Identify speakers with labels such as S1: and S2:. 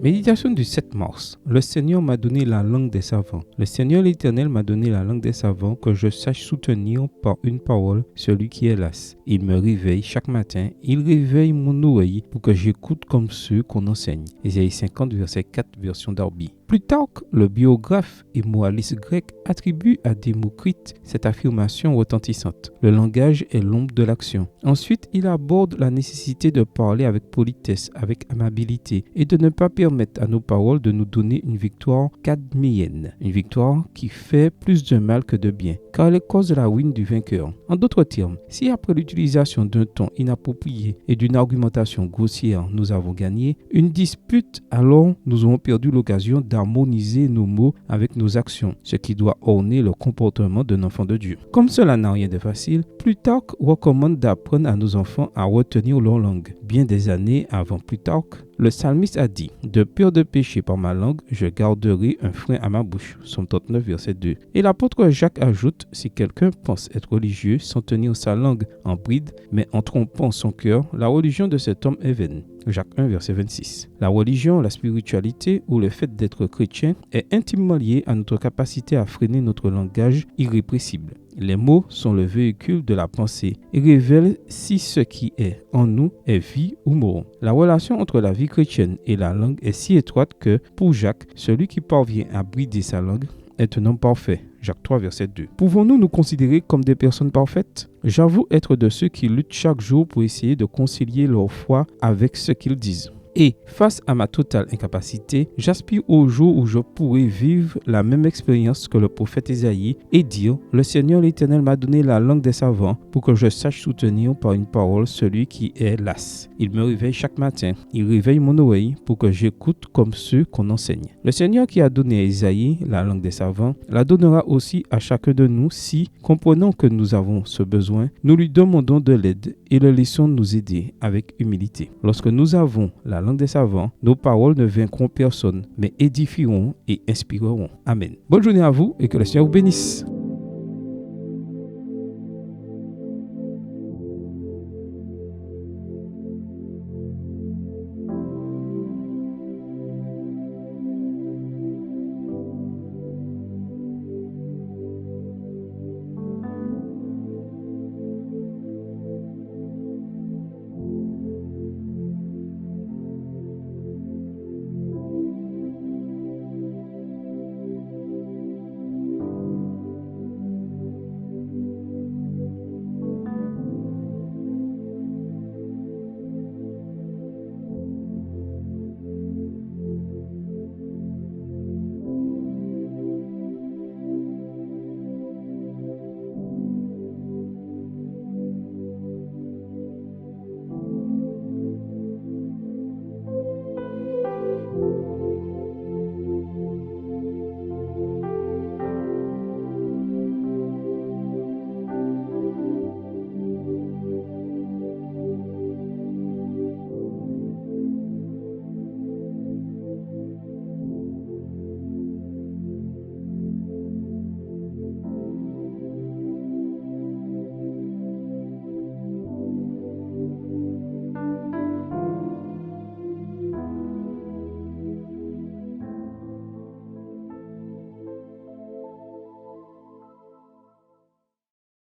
S1: Méditation du 7 mars. Le Seigneur m'a donné la langue des savants. Le Seigneur l'Éternel m'a donné la langue des savants, que je sache soutenir par une parole celui qui est las. Il me réveille chaque matin, il réveille mon oreille pour que j'écoute comme ceux qu'on enseigne. Ésaïe 50, verset 4, version Darby. Plutarque, le biographe et moraliste grec, attribue à Démocrite cette affirmation retentissante. Le langage est l'ombre de l'action. Ensuite, il aborde la nécessité de parler avec politesse, avec amabilité, et de ne pas permettre à nos paroles de nous donner une victoire cadméenne, une victoire qui fait plus de mal que de bien, car elle est cause de la ruine du vainqueur. En d'autres termes, si après l'utilisation d'un ton inapproprié et d'une argumentation grossière, nous avons gagné une dispute, alors nous aurons perdu l'occasion d'harmoniser nos mots avec nos actions, ce qui doit orner le comportement d'un enfant de Dieu. Comme cela n'a rien de facile, Plutarque recommande d'apprendre à nos enfants à retenir leur langue. Bien des années avant Plutarque, le psalmiste a dit « De peur de pécher par ma langue, je garderai un frein à ma bouche » Psaume 39, verset 2. Et l'apôtre Jacques ajoute « Si quelqu'un pense être religieux sans tenir sa langue en bride, mais en trompant son cœur, la religion de cet homme est vaine. » Jacques 1, verset 26. La religion, la spiritualité ou le fait d'être chrétien est intimement lié à notre capacité à freiner notre langage irrépressible. Les mots sont le véhicule de la pensée et révèlent si ce qui est en nous est vie ou mort. La relation entre la vie chrétienne et la langue est si étroite que, pour Jacques, celui qui parvient à brider sa langue est un homme parfait. Jacques 3, verset 2. Pouvons-nous nous considérer comme des personnes parfaites? J'avoue être de ceux qui luttent chaque jour pour essayer de concilier leur foi avec ce qu'ils disent. Et face à ma totale incapacité, j'aspire au jour où je pourrai vivre la même expérience que le prophète Ésaïe et dire « Le Seigneur l'Éternel m'a donné la langue des savants pour que je sache soutenir par une parole celui qui est las. Il me réveille chaque matin, il réveille mon oreille pour que j'écoute comme ceux qu'on enseigne. » Le Seigneur qui a donné à Ésaïe la langue des savants la donnera aussi à chacun de nous si, comprenant que nous avons ce besoin, nous lui demandons de l'aide et le laissons nous aider avec humilité. Lorsque nous avons la langue des savants, nos paroles ne vaincront personne, mais édifieront et inspireront. Amen. Bonne journée à vous et que le Seigneur vous bénisse.